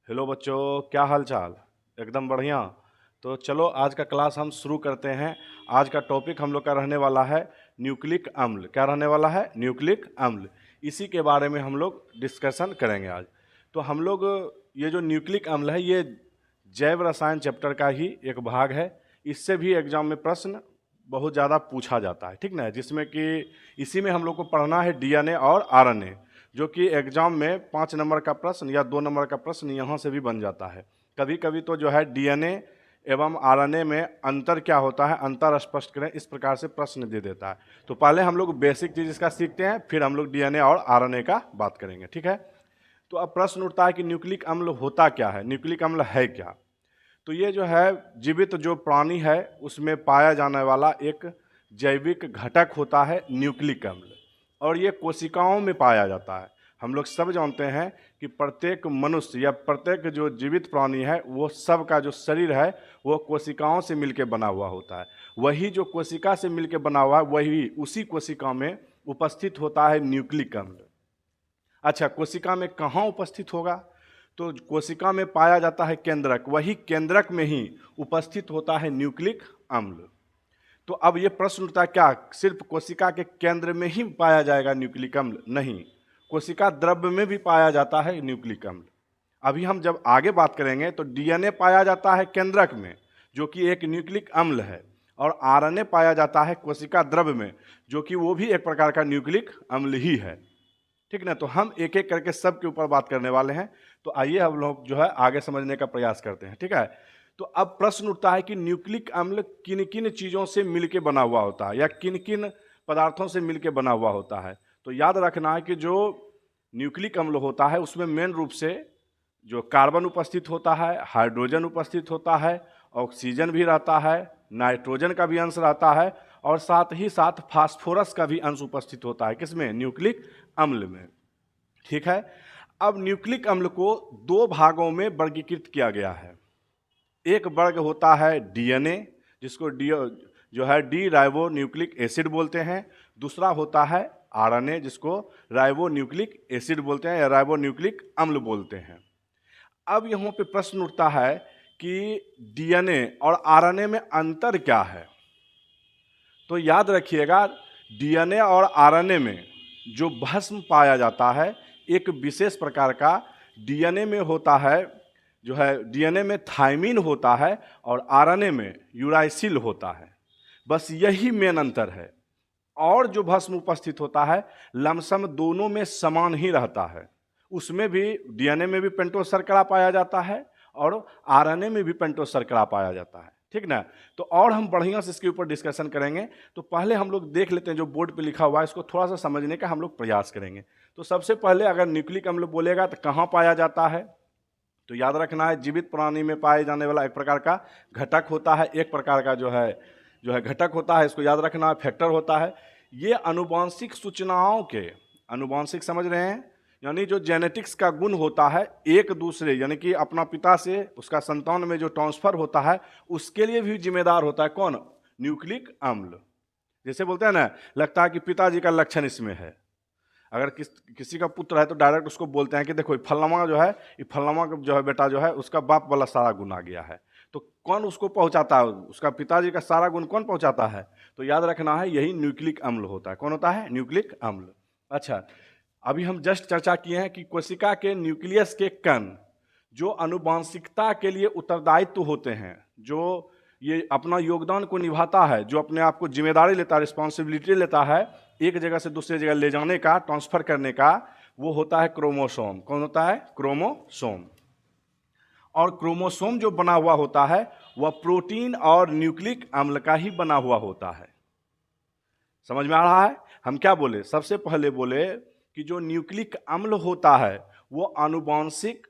Hello बच्चों, क्या हाल चाल। एकदम बढ़िया। तो चलो आज का क्लास हम शुरू करते हैं। आज का टॉपिक हम लोग का रहने वाला है न्यूक्लिक अम्ल। क्या रहने वाला है? न्यूक्लिक अम्ल। इसी के बारे में हम लोग डिस्कशन करेंगे आज। तो हम लोग ये जो न्यूक्लिक अम्ल है ये जैव रसायन चैप्टर का ही एक भाग है। इससे भी एग्जाम में प्रश्न बहुत ज़्यादा पूछा जाता है, ठीक ना। जिसमें कि इसी में हम लोग को पढ़ना है डीएनए और आरएनए, जो कि एग्जाम में 5 नंबर का प्रश्न या 2 नंबर का प्रश्न यहाँ से भी बन जाता है। कभी कभी तो जो है डीएनए एवं आरएनए में अंतर क्या होता है, अंतर स्पष्ट करें, इस प्रकार से प्रश्न दे देता है। तो पहले हम लोग बेसिक चीज़ इसका सीखते हैं, फिर हम लोग डीएनए और आरएनए का बात करेंगे, ठीक है। तो अब प्रश्न उठता है कि न्यूक्लिक अम्ल होता क्या है, न्यूक्लिक अम्ल है क्या। तो ये जो है जीवित जो प्राणी है उसमें पाया जाने वाला एक जैविक घटक होता है न्यूक्लिक अम्ल, और ये कोशिकाओं में पाया जाता है। हम लोग सब जानते हैं कि प्रत्येक मनुष्य या प्रत्येक जो जीवित प्राणी है वो सब का जो शरीर है वो कोशिकाओं से मिलकर बना हुआ होता है। वही जो कोशिका से मिलकर बना हुआ है वही उसी कोशिका में उपस्थित होता है न्यूक्लिक अम्ल। अच्छा, कोशिका में कहाँ उपस्थित होगा? तो कोशिका में पाया जाता है केंद्रक, वही केंद्रक में ही उपस्थित होता है न्यूक्लिक अम्ल। तो अब ये प्रश्न उठता है, क्या सिर्फ कोशिका के केंद्र में ही पाया जाएगा न्यूक्लिक अम्ल? नहीं, कोशिका द्रव्य में भी पाया जाता है न्यूक्लिक अम्ल। अभी हम जब आगे बात करेंगे तो डीएनए पाया जाता है केंद्रक में, जो कि एक न्यूक्लिक अम्ल है, और आरएनए पाया जाता है कोशिका द्रव्य में, जो कि वो भी एक प्रकार का न्यूक्लिक अम्ल ही है, ठीक ना। तो हम एक एक करके सब के ऊपर बात करने वाले हैं। तो आइए हम लोग जो है आगे समझने का प्रयास करते हैं, ठीक है। तो अब प्रश्न उठता है कि न्यूक्लिक अम्ल किन किन चीज़ों से मिलके बना हुआ होता है या किन किन पदार्थों से मिलके बना हुआ होता है। तो याद रखना है कि जो न्यूक्लिक अम्ल होता है उसमें मेन रूप से जो कार्बन उपस्थित होता है, हाइड्रोजन उपस्थित होता है, ऑक्सीजन भी रहता है, नाइट्रोजन का भी अंश रहता है, और साथ ही साथ फास्फोरस का भी अंश उपस्थित होता है। किसमें? न्यूक्लिक अम्ल में, ठीक है। अब न्यूक्लिक अम्ल को दो भागों में वर्गीकृत किया गया है। एक वर्ग होता है डीएनए, जिसको जो है डी राइबो न्यूक्लिक एसिड बोलते हैं। दूसरा होता है आरएनए, जिसको राइबो न्यूक्लिक एसिड बोलते हैं या राइबो न्यूक्लिक अम्ल बोलते हैं। अब यहाँ पे प्रश्न उठता है कि डीएनए और आरएनए में अंतर क्या है। तो याद रखिएगा, डीएनए और आरएनए में जो भस्म पाया जाता है एक विशेष प्रकार का डीएनए में होता है, जो है डीएनए में थाइमिन होता है और आरएनए में यूरासिल होता है। बस यही मेन अंतर है। और जो भस्म उपस्थित होता है लमसम दोनों में समान ही रहता है। उसमें भी डीएनए में भी पेंटोस शर्करा पाया जाता है और आरएनए में भी पेंटोस शर्करा पाया जाता है, ठीक ना। तो और हम बढ़िया से इसके ऊपर डिस्कशन करेंगे। तो पहले हम लोग देख लेते हैं जो बोर्ड पे लिखा हुआ है, इसको थोड़ा सा समझने का हम लोग प्रयास करेंगे। तो सबसे पहले अगर न्यूक्लिक अम्ल बोलेगा तो कहाँ पाया जाता है, तो याद रखना है जीवित प्राणी में पाए जाने वाला एक प्रकार का घटक होता है, एक प्रकार का जो है घटक होता है। इसको याद रखना है, फैक्टर होता है। ये अनुवांशिक सूचनाओं के, अनुवांशिक समझ रहे हैं, यानी जो जेनेटिक्स का गुण होता है एक दूसरे, यानी कि अपना पिता से उसका संतान में जो ट्रांसफर होता है उसके लिए भी जिम्मेदार होता है कौन? न्यूक्लिक अम्ल। जैसे बोलते हैं ना, लगता है कि पिताजी का लक्षण इसमें है। अगर किसी का पुत्र है तो डायरेक्ट उसको बोलते हैं कि देखो फलामा जो है, ये फलामा का जो है बेटा जो है उसका बाप वाला सारा गुण आ गया है। तो कौन उसको पहुंचाता है? उसका पिताजी का सारा गुण कौन पहुंचाता है? तो याद रखना है यही न्यूक्लिक अम्ल होता है। कौन होता है? न्यूक्लिक अम्ल। अच्छा, अभी हम जस्ट चर्चा किए हैं कि कोशिका के न्यूक्लियस के कण जो अनुवांशिकता के लिए उत्तरदायित्व होते हैं, जो ये अपना योगदान को निभाता है, जो अपने आप को जिम्मेदारी लेता है, रिस्पॉन्सिबिलिटी लेता है एक जगह से दूसरी जगह ले जाने का, ट्रांसफर करने का, वो होता है क्रोमोसोम। कौन होता है? क्रोमोसोम। और क्रोमोसोम जो बना हुआ होता है वह प्रोटीन और न्यूक्लिक अम्ल का ही बना हुआ होता है। समझ में आ रहा है? हम क्या बोले? सबसे पहले बोले कि जो न्यूक्लिक अम्ल होता है वो आनुवांशिक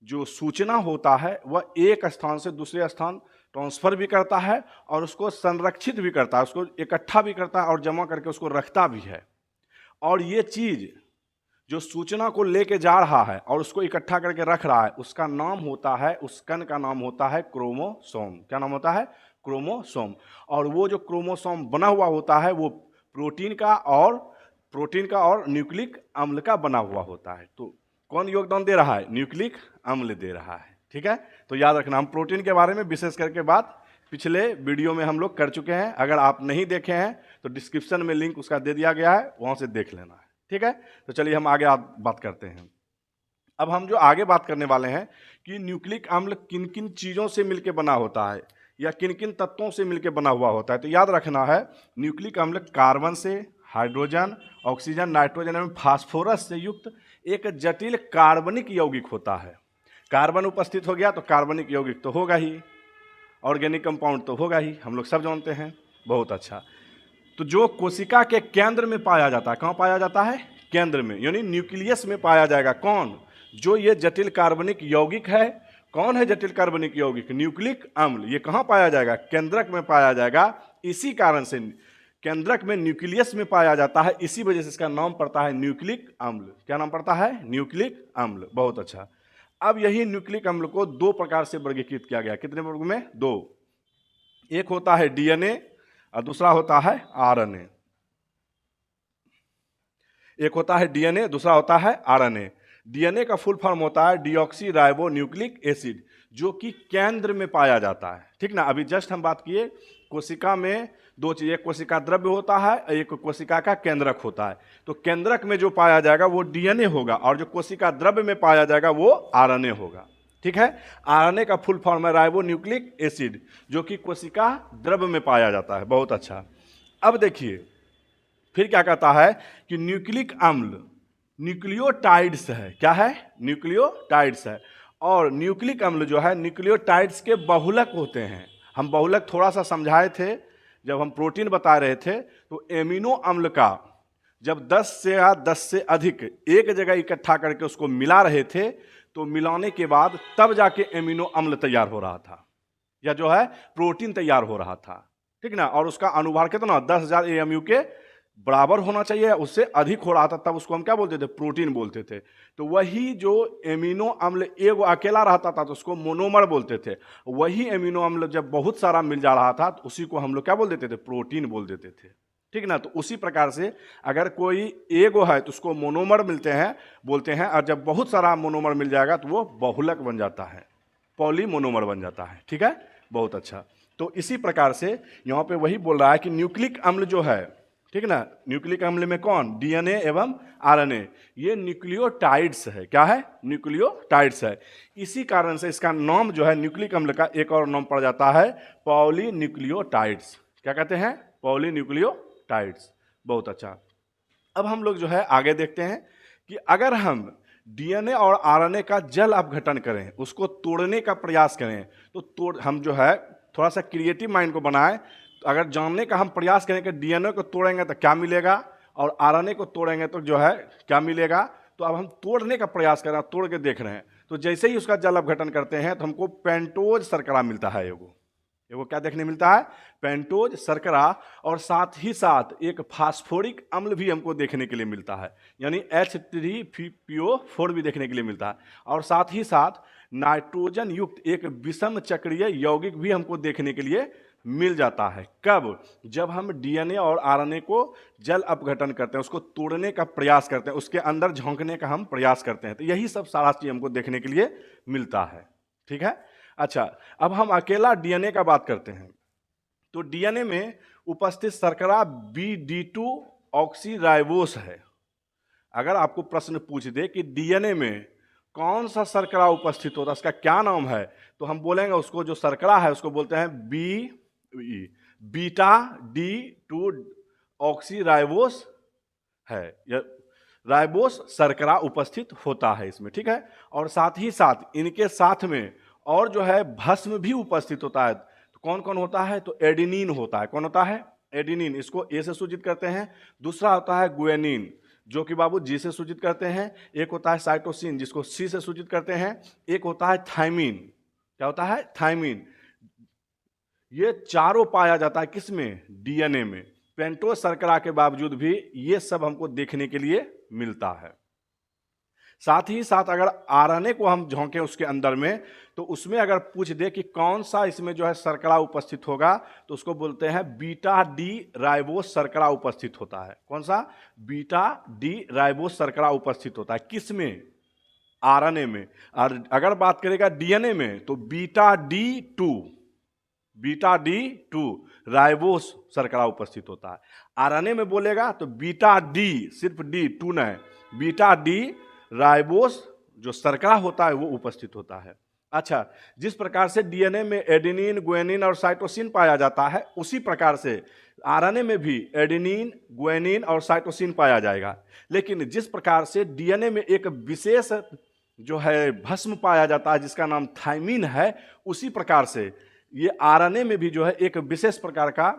जो सूचना होता है वह एक स्थान से दूसरे स्थान ट्रांसफर भी करता है और उसको संरक्षित भी करता है, उसको इकट्ठा भी करता है और जमा करके उसको रखता भी है। और ये चीज जो सूचना को लेके जा रहा है और उसको इकट्ठा करके रख रहा है उसका नाम होता है, उस कण का नाम होता है क्रोमोसोम। क्या नाम होता है? क्रोमोसोम। और वो जो क्रोमोसोम बना हुआ होता है वो प्रोटीन का और न्यूक्लिक अम्ल का बना हुआ होता है। तो कौन योगदान दे रहा है? न्यूक्लिक अम्ल दे रहा है। ठीक है, तो याद रखना, हम प्रोटीन के बारे में विशेष करके बात पिछले वीडियो में हम लोग कर चुके हैं। अगर आप नहीं देखे हैं तो डिस्क्रिप्शन में लिंक उसका दे दिया गया है, वहां से देख लेना है। ठीक है, तो चलिए हम आगे बात करते हैं। अब हम जो आगे बात करने वाले हैं कि न्यूक्लिक अम्ल किन किन चीज़ों से मिलकर बना होता है या किन किन तत्वों से मिलकर बना हुआ होता है। तो याद रखना है, न्यूक्लिक अम्ल कार्बन से, हाइड्रोजन, ऑक्सीजन, नाइट्रोजन एवं फास्फोरस से युक्त एक जटिल कार्बनिक यौगिक होता है। कार्बन उपस्थित हो गया तो कार्बनिक यौगिक तो होगा ही, ऑर्गेनिक कंपाउंड तो होगा ही, हम लोग सब जानते हैं। बहुत अच्छा, तो जो कोशिका के केंद्र में पाया जाता है, कहाँ पाया जाता है? केंद्र में, यानी न्यूक्लियस में पाया जाएगा। कौन? जो ये जटिल कार्बनिक यौगिक है। कौन है जटिल कार्बनिक यौगिक? न्यूक्लिक अम्ल। ये कहाँ पाया जाएगा? केंद्रक में पाया जाएगा। इसी कारण से केंद्रक में, न्यूक्लियस में पाया जाता है, इसी वजह से इसका नाम पड़ता है न्यूक्लिक अम्ल। क्या नाम पड़ता है? न्यूक्लिक अम्ल। बहुत अच्छा। अब यही न्यूक्लिक अम्ल को दो प्रकार से वर्गीकृत किया गया। कितने वर्ग में? दो। एक होता है डीएनए और दूसरा होता है आरएनए। एक होता है डीएनए, दूसरा होता है आरएनए। डीएनए का फुल फॉर्म होता है डीऑक्सी राइबो न्यूक्लिक एसिड, जो कि केंद्र में पाया जाता है। ठीक ना, अभी जस्ट हम बात किए कोशिका में दो चीज, एक कोशिका द्रव्य होता है, एक कोशिका का केंद्रक होता है। तो केंद्रक में जो पाया जाएगा वो डीएनए होगा और जो कोशिका द्रव्य में पाया जाएगा वो आरएनए होगा। ठीक है, आरएनए का फुल फॉर्म है राइबो न्यूक्लिक एसिड, जो कि कोशिका द्रव्य में पाया जाता है। बहुत अच्छा। अब देखिए फिर क्या कहता है कि न्यूक्लिक अम्ल न्यूक्लियोटाइड्स है। क्या है? न्यूक्लियोटाइड्स है। और न्यूक्लिक अम्ल जो है न्यूक्लियोटाइड्स के बहुलक होते हैं। हम बहुलक थोड़ा सा समझाए थे जब हम प्रोटीन बता रहे थे। तो एमिनो अम्ल का जब 10 से या 10 से अधिक एक जगह इकट्ठा करके उसको मिला रहे थे, तो मिलाने के बाद तब जाके एमिनो अम्ल तैयार हो रहा था, या जो है प्रोटीन तैयार हो रहा था। ठीक ना, और उसका अनुभार कितना? 10,000 AMU के बराबर होना चाहिए, उससे अधिक हो रहा था, तब उसको हम क्या बोलते थे? प्रोटीन बोलते थे। तो वही जो एमिनो अम्ल एगो अकेला रहता था तो उसको मोनोमर बोलते थे। वही एमिनो अम्ल जब बहुत सारा मिल जा रहा था तो उसी को हम लोग क्या बोल देते थे? प्रोटीन बोल देते थे। ठीक ना, तो उसी प्रकार से अगर कोई एगो है तो उसको मोनोमर मिलते हैं बोलते हैं, और जब बहुत सारा मोनोमर मिल जाएगा तो वो बहुलक बन जाता है, पॉलीमोनोमर बन जाता है। ठीक है, बहुत अच्छा। तो इसी प्रकार से यहाँ पे वही बोल रहा है कि न्यूक्लिक अम्ल जो है, ठीक ना, न्यूक्लिक अम्ल में कौन? डीएनए एवं आरएनए, ये न्यूक्लियोटाइड्स है। क्या है? न्यूक्लियोटाइड्स है। इसी कारण से इसका नाम जो है न्यूक्लिक अम्ल का एक और नाम पड़ जाता है पॉलीन्यूक्लियोटाइड्स। क्या कहते हैं? पॉलीन्यूक्लियोटाइड्स। बहुत अच्छा। अब हम लोग जो है आगे देखते हैं कि अगर हम डीएनए और आरएनए का जल अपघटन करें, उसको तोड़ने का प्रयास करें, तो हम जो है थोड़ा सा क्रिएटिव माइंड को बनाएं। तो अगर जानने का हम प्रयास करें कि डीएनए को तोड़ेंगे तो क्या मिलेगा और आरएनए को तोड़ेंगे तो जो है क्या मिलेगा, तो अब हम तोड़ने का प्रयास कर रहे हैं, तोड़ के देख रहे हैं। तो जैसे ही उसका जल अपघटन करते हैं तो हमको पेंटोज शर्करा मिलता है। एगो क्या देखने मिलता है? पेंटोज शर्करा। और साथ ही साथ एक फास्फोरिक अम्ल भी हमको देखने के लिए मिलता है, यानी H3PO4 भी देखने के लिए मिलता है। और साथ ही साथ नाइट्रोजन युक्त एक विषम चक्रीय यौगिक भी हमको देखने के लिए मिल जाता है। कब? जब हम डीएनए और आरएनए को जल अपघटन करते हैं, उसको तोड़ने का प्रयास करते हैं, उसके अंदर झांकने का हम प्रयास करते हैं, तो यही सब सारा चीज हमको देखने के लिए मिलता है। ठीक है, अच्छा। अब हम अकेला डीएनए का बात करते हैं। तो डीएनए में उपस्थित शर्करा BD2 ऑक्सीराइबोस है। अगर आपको प्रश्न पूछ दे कि डीएनए में कौन सा शर्करा उपस्थित होता है, उसका क्या नाम है, तो हम बोलेंगे उसको जो शर्करा है उसको बोलते हैं बीटा D2 ऑक्सीराइबोस है। राइबोस शर्करा उपस्थित होता है इसमें। ठीक है, और साथ ही साथ इनके साथ में और जो है भस्म भी उपस्थित होता है। तो कौन कौन होता है? तो एडिनिन होता है। कौन होता है? एडिनिन। इसको ए से सूचित करते हैं। दूसरा होता है गुएनिन, जो कि बाबू जी से सूचित करते हैं। एक होता है साइटोसिन, जिसको सी से सूचित करते हैं। एक होता है थाइमिन। क्या होता है? थाइमिन। ये चारों पाया जाता है किसमें? डीएनए में। पेंटोज शर्करा के बावजूद भी ये सब हमको देखने के लिए मिलता है। साथ ही साथ अगर आरएनए को हम झांकें उसके अंदर में, तो उसमें अगर पूछ दे कि कौन सा इसमें जो है शर्करा उपस्थित होगा, तो उसको बोलते हैं बीटा डी राइबोस शर्करा उपस्थित होता है। कौन सा? बीटा डी राइबोस शर्करा उपस्थित होता है। किसमें? आरएनए में। और अगर बात करेगा डीएनए में तो बीटा डी टू राइबोस शर्करा उपस्थित होता है। आरएनए में बोलेगा तो बीटा डी, सिर्फ डी, टू नहीं, बीटा डी राइबोस जो शर्करा होता है वो उपस्थित होता है। अच्छा, जिस प्रकार से डीएनए में एडेनिन, गुआनिन और साइटोसिन पाया जाता है, उसी प्रकार से आरएनए में भी एडेनिन, गुआनिन और साइटोसिन पाया जाएगा। लेकिन जिस प्रकार से डीएनए में एक विशेष जो है भस्म पाया जाता है जिसका नाम थाइमिन है, उसी प्रकार से ये आरएनए में भी जो है एक विशेष प्रकार का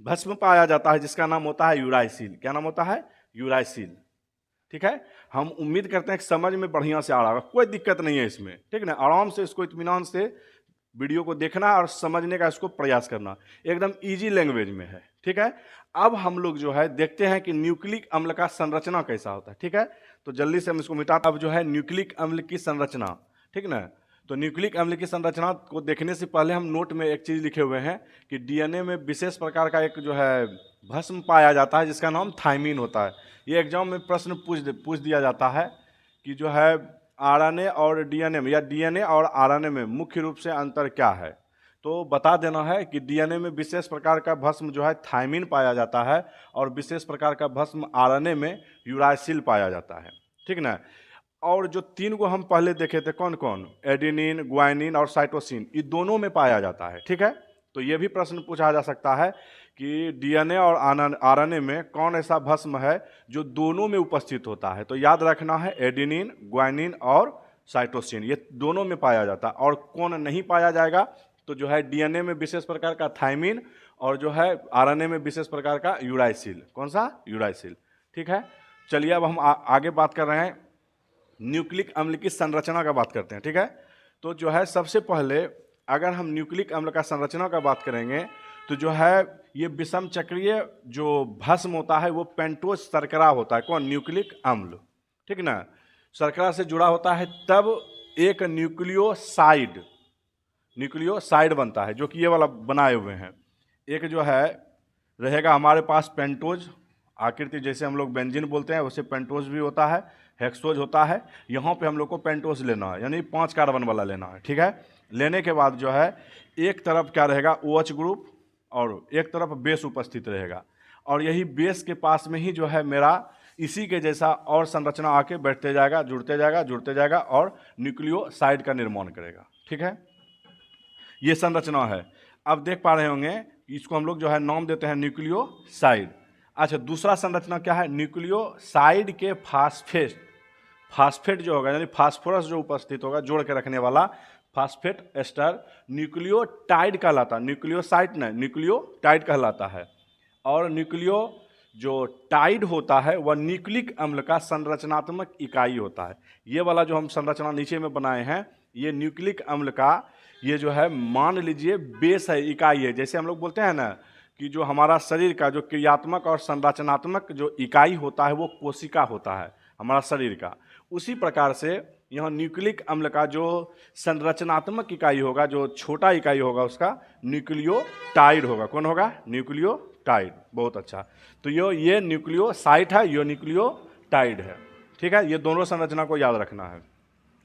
भस्म पाया जाता है जिसका नाम होता है यूरासिल। क्या नाम होता है? यूरासिल। ठीक है, हम उम्मीद करते हैं कि समझ में बढ़िया से आ रहा होगा, कोई दिक्कत नहीं है इसमें। ठीक ना, आराम से इसको इत्मीनान से वीडियो को देखना और समझने का इसको प्रयास करना, एकदम इजी लैंग्वेज में है। ठीक है, अब हम लोग जो है देखते हैं कि न्यूक्लिक अम्ल का संरचना कैसा होता है। ठीक है, तो जल्दी से हम इसको मिटाते। अब जो है न्यूक्लिक अम्ल की संरचना, ठीक ना, तो न्यूक्लिक अम्ल की संरचना को देखने से पहले हम नोट में एक चीज़ लिखे हुए हैं कि डीएनए में विशेष प्रकार का एक जो है भस्म पाया जाता है जिसका नाम थाइमिन होता है। ये एग्जाम में प्रश्न पूछ दिया जाता है कि जो है आरएनए और डीएनए में या डीएनए और आरएनए में मुख्य रूप से अंतर क्या है। तो बता देना है कि डीएनए में विशेष प्रकार का भस्म जो है थाइमिन पाया जाता है और विशेष प्रकार का भस्म आरएनए में यूरासिल पाया जाता है। ठीक ना, और जो तीन को हम पहले देखे थे कौन कौन, एडेनिन, गुआनिन और साइटोसिन, ये दोनों में पाया जाता है। ठीक है, तो ये भी प्रश्न पूछा जा सकता है कि डीएनए और आरएनए में कौन ऐसा भस्म है जो दोनों में उपस्थित होता है। तो याद रखना है एडेनिन, गुआनिन और साइटोसिन, ये दोनों में पाया जाता है। और कौन नहीं पाया जाएगा तो जो है डीएनए में विशेष प्रकार का थाइमिन और जो है आरएनए में विशेष प्रकार का यूरासिल। कौन सा? यूरासिल। ठीक है, चलिए अब हम आगे बात कर रहे हैं न्यूक्लिक अम्ल की संरचना का बात करते हैं। ठीक है, तो जो है सबसे पहले अगर हम न्यूक्लिक अम्ल का संरचना का बात करेंगे तो जो है ये विषम चक्रीय जो भस्म होता है वो पेंटोज शर्करा होता है। कौन? न्यूक्लिक अम्ल। ठीक ना, शर्करा से जुड़ा होता है, तब एक न्यूक्लियोसाइड बनता है, जो कि ये वाला बनाए हुए हैं। एक जो है रहेगा हमारे पास पेंटोज आकृति, जैसे हम लोग बेंजीन बोलते हैं वैसे पेंटोज भी होता है, हेक्सोज होता है। यहाँ पे हम लोग को पेंटोज लेना है, यानी 5 कार्बन वाला लेना है। ठीक है, लेने के बाद जो है एक तरफ क्या रहेगा, OH ग्रुप, और एक तरफ बेस उपस्थित रहेगा। और यही बेस के पास में ही जो है मेरा इसी के जैसा और संरचना आके बैठते जाएगा, जुड़ते जाएगा और न्यूक्लियोसाइड का निर्माण करेगा। ठीक है, ये संरचना है। अब देख पा रहे होंगे इसको हम लोग जो है नाम देते हैं न्यूक्लियोसाइड। अच्छा, दूसरा संरचना क्या है? न्यूक्लियोसाइड के फास्फेट जो होगा, यानी फास्फोरस जो उपस्थित होगा जोड़ के रखने वाला, फास्फेट एस्टर न्यूक्लियोटाइड कहलाता है। न्यूक्लियोसाइड नहीं, न्यूक्लियोटाइड कहलाता है। और न्यूक्लियो जो टाइड होता है वह न्यूक्लिक अम्ल का संरचनात्मक इकाई होता है। ये वाला जो हम संरचना नीचे में बनाए हैं, ये न्यूक्लिक अम्ल का ये जो है मान लीजिए बेस है, इकाई है। जैसे हम लोग बोलते हैं ना कि जो हमारा शरीर का जो क्रियात्मक और संरचनात्मक जो इकाई होता है वो कोशिका होता है हमारा शरीर का, उसी प्रकार से यहाँ न्यूक्लिक अम्ल का जो संरचनात्मक इकाई होगा, जो छोटा इकाई होगा, उसका न्यूक्लियोटाइड होगा। कौन होगा? न्यूक्लियोटाइड। बहुत अच्छा, तो ये न्यूक्लियोसाइड है, ये न्यूक्लियोटाइड है। ठीक है, ये दोनों संरचना को याद रखना है।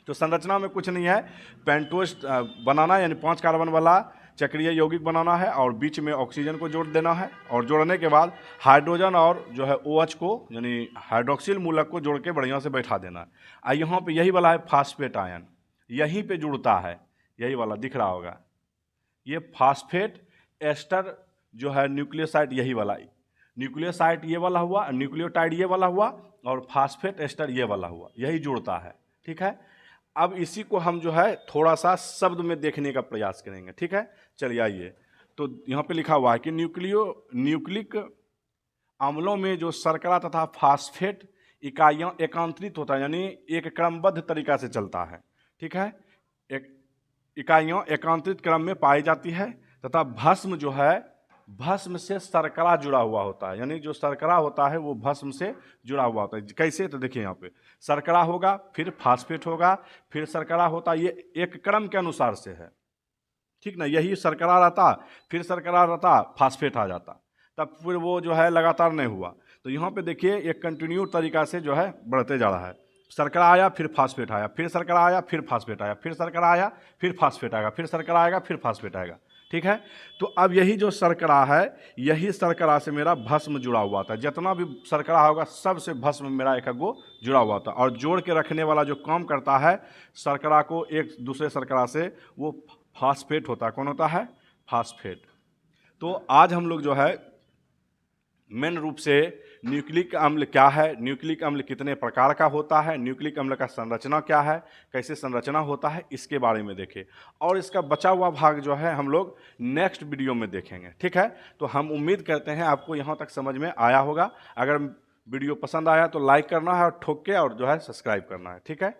तो संरचना में कुछ नहीं है, पेंटोज बनाना यानी 5 कार्बन वाला चक्रीय यौगिक बनाना है और बीच में ऑक्सीजन को जोड़ देना है, और जोड़ने के बाद हाइड्रोजन और जो है OH को यानी हाइड्रोक्सिल मूलक को जोड़ के बढ़िया से बैठा देना है। यहाँ पे यही वाला है फास्फेट आयन, यहीं पे जुड़ता है, यही वाला दिख रहा होगा, ये फास्फेट एस्टर जो है न्यूक्लियोसाइड, यही वाला न्यूक्लियोसाइड ये वाला हुआ, न्यूक्लियोटाइड ये वाला हुआ, और फास्फेट एस्टर ये वाला हुआ, यही जुड़ता है। ठीक है, अब इसी को हम जो है थोड़ा सा शब्द में देखने का प्रयास करेंगे। ठीक है, चलिए आइए। तो यहाँ पे लिखा हुआ है कि न्यूक्लिक अम्लों में जो शर्करा तथा फास्फेट इकाइयाँ एकांतरित होता है, यानी एक क्रमबद्ध तरीका से चलता है। ठीक है, एक इकाइयाँ एकांतरित क्रम में पाई जाती है, तथा भस्म जो है भस्म से शर्करा जुड़ा हुआ होता है, यानी जो शर्करा होता है वो भस्म से जुड़ा हुआ होता है। कैसे? तो देखिए यहाँ पे शर्करा होगा, फिर फास्फेट होगा, फिर शर्करा होता, ये एक क्रम के अनुसार से है। ठीक ना, यही शर्करा रहता, फिर शर्करा रहता, फास्फेट आ जाता, तब फिर वो जो है लगातार नहीं हुआ। तो यहाँ पे देखिए एक कंटिन्यू तरीका से जो है बढ़ते जा रहा है। शर्करा आया फिर फास्फेट आया, फिर शर्करा आया फिर फास्फेट आया, फिर शर्करा आया फिर फास्फेट आएगा, फिर शर्करा आएगा फिर फास्फेट आएगा। ठीक है, तो अब यही जो शर्करा है, यही शर्करा से मेरा भस्म जुड़ा हुआ था। जितना भी शर्करा होगा सबसे भस्म मेरा एक गो जुड़ा हुआ था। और जोड़ के रखने वाला जो काम करता है शर्करा को एक दूसरे शर्करा से, वो फास्फेट होता है। कौन होता है? फास्फेट। तो आज हम लोग जो है मेन रूप से न्यूक्लिक अम्ल क्या है, न्यूक्लिक अम्ल कितने प्रकार का होता है, न्यूक्लिक अम्ल का संरचना क्या है, कैसे संरचना होता है, इसके बारे में देखें। और इसका बचा हुआ भाग जो है हम लोग नेक्स्ट वीडियो में देखेंगे। ठीक है, तो हम उम्मीद करते हैं आपको यहाँ तक समझ में आया होगा। अगर वीडियो पसंद आया तो लाइक करना है और ठोक के और जो है सब्सक्राइब करना है। ठीक है।